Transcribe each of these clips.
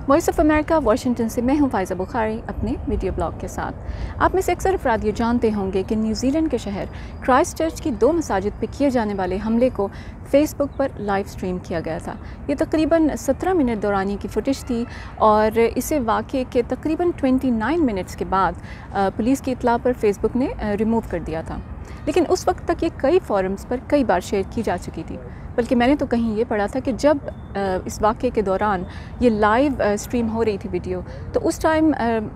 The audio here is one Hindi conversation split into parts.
वॉइस ऑफ अमेरिका वाशिंगटन से मैं हूं फ़ाइज़ा बुखारी अपने वीडियो ब्लॉग के साथ। आप में से अक्सर अफराद ये जानते होंगे कि न्यूजीलैंड के शहर क्राइस्ट चर्च की 2 मसाजिद पर किए जाने वाले हमले को फ़ेसबुक पर लाइव स्ट्रीम किया गया था। ये तकरीबन 17 मिनट दौरानी की फुटेज थी और इसे वाक़े के तकरीबन 29 मिनट्स के बाद पुलिस की इत्तला पर फ़ेसबुक ने रिमूव कर दिया था। लेकिन उस वक्त तक ये कई फोरम्स पर कई बार शेयर की जा चुकी थी, बल्कि मैंने तो कहीं ये पढ़ा था कि जब इस वाक़े के दौरान ये लाइव स्ट्रीम हो रही थी वीडियो, तो उस टाइम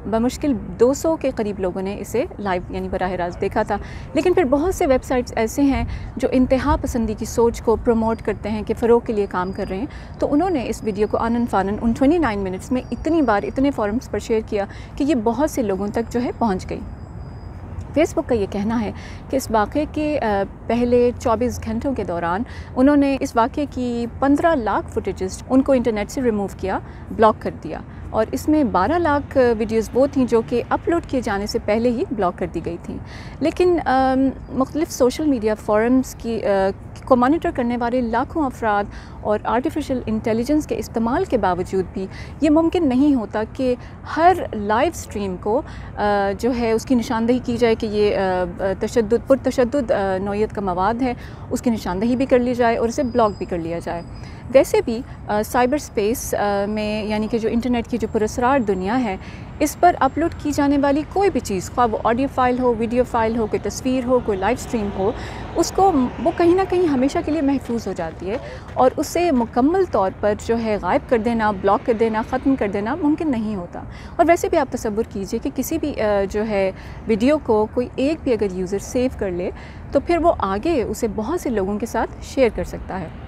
बमुश्किल 200 के करीब लोगों ने इसे लाइव यानी बराह रास्त देखा था। लेकिन फिर बहुत से वेबसाइट्स ऐसे हैं जो इंतहा पसंदी की सोच को प्रमोट करते हैं कि फ़रोग़ के लिए काम कर रहे हैं, तो उन्होंने इस वीडियो को आनन फानन उन 29 मिनट्स में इतनी बार इतने फोरम्स पर शेयर किया कि ये बहुत से लोगों तक जो है पहुँच गई। फ़ेसबुक का ये कहना है कि इस वाक़े के पहले 24 घंटों के दौरान उन्होंने इस वाक़े की 15 लाख फुटेजेस उनको इंटरनेट से रिमूव किया, ब्लॉक कर दिया, और इसमें 12 लाख वीडियोज़ वो थी जो कि अपलोड किए जाने से पहले ही ब्लॉक कर दी गई थी। लेकिन मुख्तलिफ़ सोशल मीडिया फोरम्स को मॉनिटर करने वाले लाखों अफराद और आर्टिफिशियल इंटेलिजेंस के इस्तेमाल के बावजूद भी ये मुमकिन नहीं होता कि हर लाइव स्ट्रीम को जो है उसकी निशानदही की जाए कि ये पुरतशद्दुद नौइयत का मवाद है, उसकी निशानदही भी कर ली जाए और इसे ब्लॉक भी कर लिया जाए। वैसे भी साइबर स्पेस में यानी कि जो इंटरनेट की जो पुरअसरार दुनिया है, इस पर अपलोड की जाने वाली कोई भी चीज़, ख्वाह वो ऑडियो फ़ाइल हो, वीडियो फ़ाइल हो, कोई तस्वीर हो, कोई लाइव स्ट्रीम हो, उसको वो कहीं ना कहीं हमेशा के लिए महफूज हो जाती है और उसे मुकम्मल तौर पर जो है गायब कर देना, ब्लॉक कर देना, ख़त्म कर देना मुमकिन नहीं होता। और वैसे भी आप तसव्वुर कीजिए कि किसी भी जो है वीडियो को कोई एक भी अगर यूज़र सेव कर ले तो फिर वो आगे उसे बहुत से लोगों के साथ शेयर कर सकता है।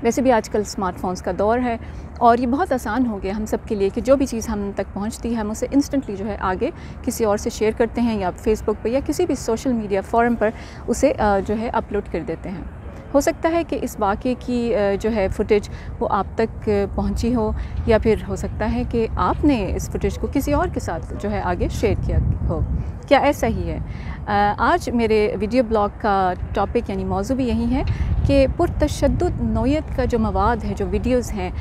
वैसे भी आजकल स्मार्टफोन्स का दौर है और ये बहुत आसान हो गया हम सब के लिए कि जो भी चीज़ हम तक पहुंचती है हम उसे इंस्टेंटली जो है आगे किसी और से शेयर करते हैं, या फेसबुक पर या किसी भी सोशल मीडिया फोरम पर उसे जो है अपलोड कर देते हैं। हो सकता है कि इस वाक़े की जो है फुटेज वो आप तक पहुंची हो, या फिर हो सकता है कि आपने इस फुटेज को किसी और के साथ जो है आगे शेयर किया हो। क्या ऐसा ही है? आज मेरे वीडियो ब्लॉग का टॉपिक यानी मौजू भी यही है कि पुरतशद्दुद नौइयत का जो मवाद है, जो वीडियोज़ हैं,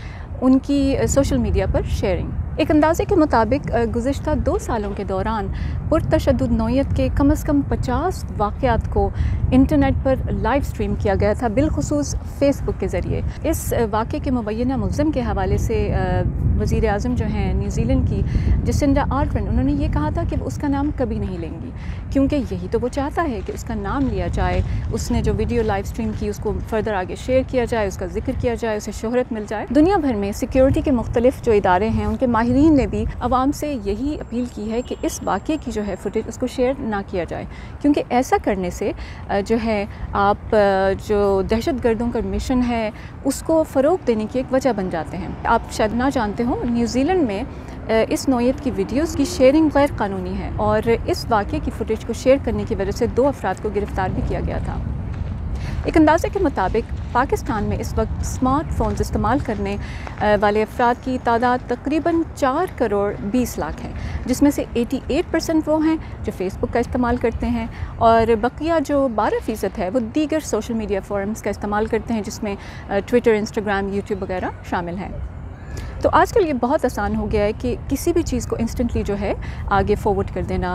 उनकी सोशल मीडिया पर शेयरिंग। एक अंदाज़े के मुताबिक गुज़िश्ता 2 सालों के दौरान पुरतशद्दुद नौइयत के कम से कम 50 वाक़यात को इंटरनेट पर लाइव स्ट्रीम किया गया था, बिलखुसूस फ़ेसबुक के ज़रिए। इस वाक़े के मुबैना मुल्ज़िम के हवाले से वज़ीर आज़म जो हैं न्यूजीलैंड की जसिंडा आर्डर्न, उन्होंने ये कहा था कि वो उसका नाम कभी नहीं लेंगी, क्योंकि यही तो वो चाहता है कि उसका नाम लिया जाए, उसने जो वीडियो लाइव स्ट्रीम की उसको फ़र्दर आगे शेयर किया जाए, उसका जिक्र किया जाए, उसे शोहरत मिल जाए। दुनिया भर में सिक्योरिटी के मुख्तलिफ जो इदारे हैं उनके माहिरीन ने भी आवाम से यही अपील की है कि इस वाक़े की जो है फुटेज उसको शेयर ना किया जाए, क्योंकि ऐसा करने से जो है आप जो दहशतगर्दों का मिशन है उसको फ़रोग़ देने की एक वजह बन जाते हैं। आप शायद ना जानते हो, न्यूजीलैंड में इस नौइयत की वीडियोज़ की शेयरिंग गैर कानूनी है और इस वाक़े की फुटेज को शेयर करने की वजह से 2 अफराद को गिरफ़्तार भी किया गया था। एक अंदाज़े के मुताबिक पाकिस्तान में इस वक्त स्मार्टफोन्स इस्तेमाल करने वाले अफराद की तादाद तकरीबन 4 करोड़ 20 लाख है, जिसमें से 88% वो हैं जो फ़ेसबुक का इस्तेमाल करते हैं और बकिया जो 12% है वो दीगर सोशल मीडिया फोरम्स का इस्तेमाल करते हैं, जिसमें ट्विटर, इंस्टाग्राम, यूट्यूब वगैरह शामिल हैं। तो आजकल ये बहुत आसान हो गया है कि किसी भी चीज़ को इंस्टेंटली जो है आगे फॉरवर्ड कर देना,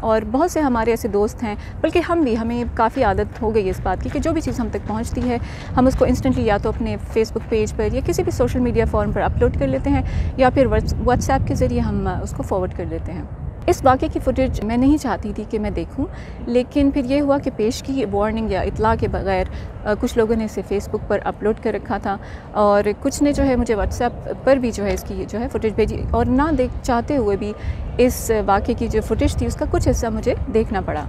और बहुत से हमारे ऐसे दोस्त हैं, बल्कि हमें काफ़ी आदत हो गई इस बात की कि जो भी चीज़ हम तक पहुंचती है हम उसको इंस्टेंटली या तो अपने फेसबुक पेज पर या किसी भी सोशल मीडिया फोरम पर अपलोड कर लेते हैं, या फिर व्हाट्सएप के ज़रिए हम उसको फॉरवर्ड कर देते हैं। इस वाक़े की फुटेज मैं नहीं चाहती थी कि मैं देखूं, लेकिन फिर ये हुआ कि पेश की वार्निंग या इत्तला के बगैर कुछ लोगों ने इसे फ़ेसबुक पर अपलोड कर रखा था और कुछ ने जो है मुझे व्हाट्सएप पर भी जो है इसकी जो है फुटेज भेजी, और ना देख चाहते हुए भी इस वाक़े की जो फुटेज थी उसका कुछ हिस्सा मुझे देखना पड़ा।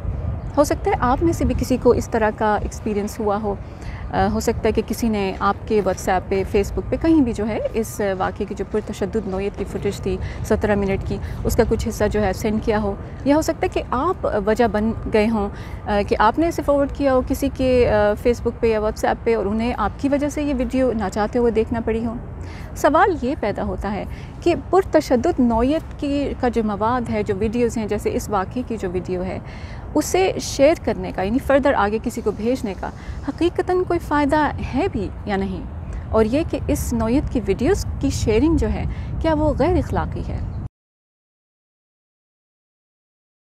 हो सकता है आप में से भी किसी को इस तरह का एक्सपीरियंस हुआ हो सकता है कि किसी ने आपके व्हाट्सएप पे, फेसबुक पे कहीं भी जो है इस वाक़े की जो पुरतशद्दुद नौइयत की फुटेज थी 17 मिनट की, उसका कुछ हिस्सा जो है सेंड किया हो, या हो सकता है कि आप वजह बन गए हों कि आपने इसे फॉरवर्ड किया हो किसी के फेसबुक पे या व्हाट्सएप पे और उन्हें आपकी वजह से ये वीडियो ना चाहते हुए देखना पड़ी हो। सवाल ये पैदा होता है कि पुरतशद्दुद नौइयत का जो मवाद है, जो वीडियोज़ हैं, जैसे इस वाक़े की जो वीडियो है, उसे शेयर करने का यानी फ़र्दर आगे किसी को भेजने का हकीकतन कोई फ़ायदा है भी या नहीं? और ये कि इस नौयत की वीडियोस की शेयरिंग जो है क्या वो गैर अखलाकी है।